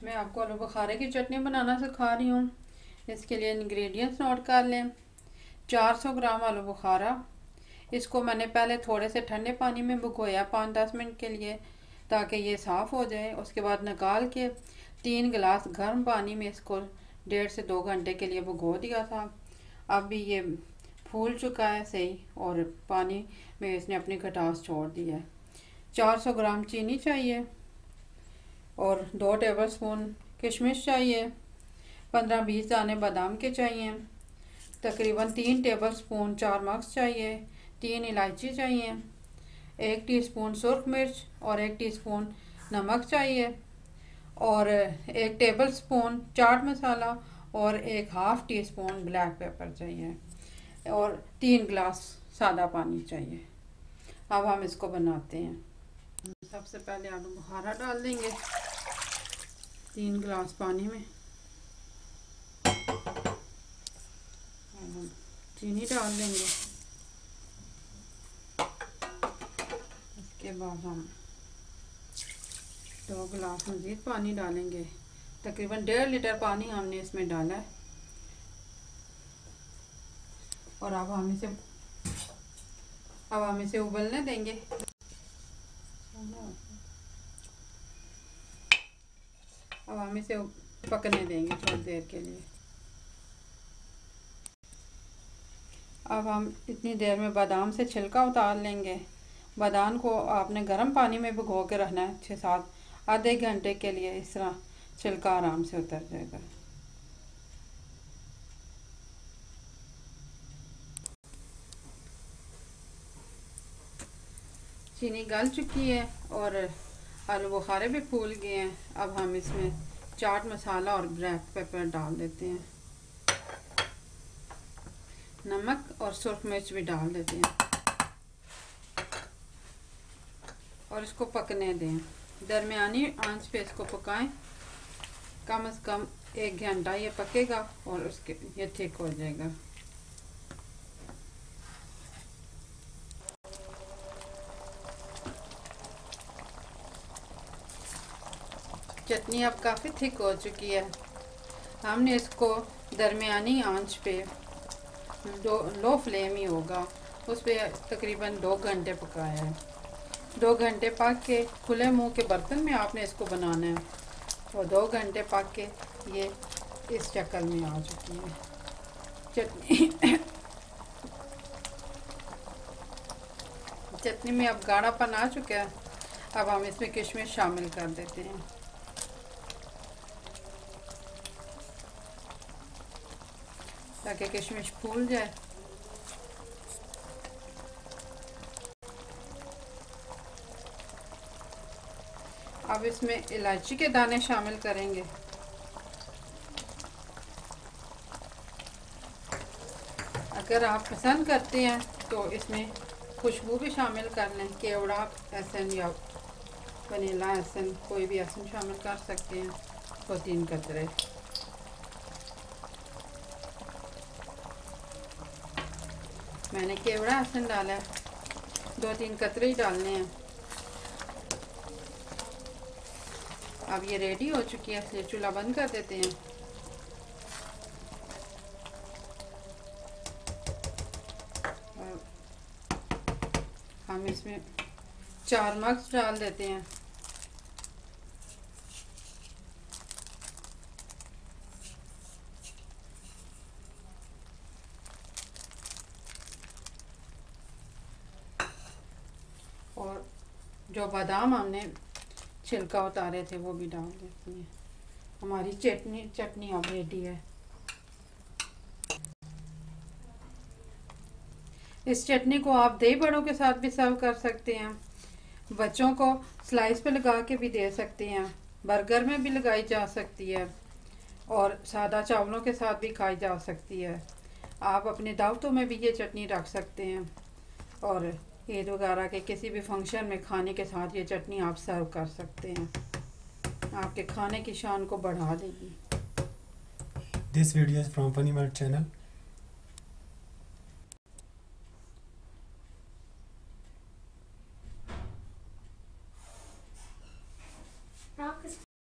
मैं आपको आलू बुखारे की चटनी बनाना सिखा रही हूँ। इसके लिए इंग्रेडिएंट्स नोट कर लें। 400 ग्राम आलू बुखारा। इसको मैंने पहले थोड़े से ठंडे पानी में भिगोया 5-10 मिनट के लिए, ताकि ये साफ़ हो जाए। उसके बाद निकाल के 3 गिलास गर्म पानी में इसको 1.5 से 2 घंटे के लिए भिगो दिया था। अब भी ये फूल चुका है सही, और पानी में इसने अपनी खटास छोड़ दी है। 400 ग्राम चीनी चाहिए और 2 टेबलस्पून किशमिश चाहिए। 15-20 दाने बादाम के चाहिए। तकरीबन 3 टेबलस्पून चार मगज़ चाहिए। 3 इलायची चाहिए। 1 टीस्पून सुरख मिर्च और 1 टीस्पून नमक चाहिए, और 1 टेबलस्पून चाट मसाला और 1/2 टीस्पून ब्लैक पेपर चाहिए, और 3 गिलास सादा पानी चाहिए। अब हम इसको बनाते हैं। सबसे पहले आलू बुखारा डाल देंगे 3 गिलास पानी में। चीनी डाल देंगे। इसके बाद हम 2 गिलास मज़ीद पानी डालेंगे। तकरीबन 1.5 लीटर पानी हमने इसमें डाला है। और अब हम इसे उबलने देंगे। अब हम इसे पकने देंगे थोड़ी देर के लिए। अब हम इतनी देर में बादाम से छिलका उतार लेंगे। बादाम को आपने गर्म पानी में भिगो के रखना है 6-7 आधे घंटे के लिए। इस तरह छिलका आराम से उतर जाएगा। चीनी गल चुकी है और आलू बुखारे भी फूल गए हैं। अब हम इसमें चाट मसाला और ब्लैक पेपर डाल देते हैं। नमक और सुरख मिर्च भी डाल देते हैं, और इसको पकने दें। दरमियानी आंच पे इसको पकाएं। कम से कम 1 घंटा ये पकेगा और उसके ये ठीक हो जाएगा। चटनी अब काफ़ी थिक हो चुकी है। हमने इसको दरमियानी आंच पे लो फ्लेम ही होगा, उस पर तकरीबन 2 घंटे पकाया है। 2 घंटे पक के खुले मुंह के बर्तन में आपने इसको बनाना है, और 2 घंटे पक के ये इस शक्ल में आ चुकी है चटनी। चटनी में अब गाढ़ापन आ चुका है। अब हम इसमें किशमिश शामिल कर देते हैं, ताकि किशमिश फूल जाए। अब इसमें इलायची के दाने शामिल करेंगे। अगर आप पसंद करते हैं तो इसमें खुशबू भी शामिल कर लें। केवड़ा एसन या वनीला एसन, कोई भी एसन शामिल कर सकते हैं। 2-3 कतरे। मैंने केवड़ा एसन डाला है, 2-3 कतरे ही डालने हैं। अब ये रेडी हो चुकी है, इसलिए चूल्हा बंद कर देते हैं। और हम इसमें 4 मगज़ डाल देते हैं। और जो बादाम हमने छिलका उतारे थे वो भी डाल देते हैं। हमारी चटनी अब रेडी है। इस चटनी को आप दही बड़ों के साथ भी सर्व कर सकते हैं। बच्चों को स्लाइस पे लगा के भी दे सकते हैं। बर्गर में भी लगाई जा सकती है, और सादा चावलों के साथ भी खाई जा सकती है। आप अपने दावतों में भी ये चटनी रख सकते हैं, और ईद वगैरह के किसी भी फंक्शन में खाने के साथ ये चटनी आप सर्व कर सकते हैं। आपके खाने की शान को बढ़ा देगी। This video is from Funny Mart channel.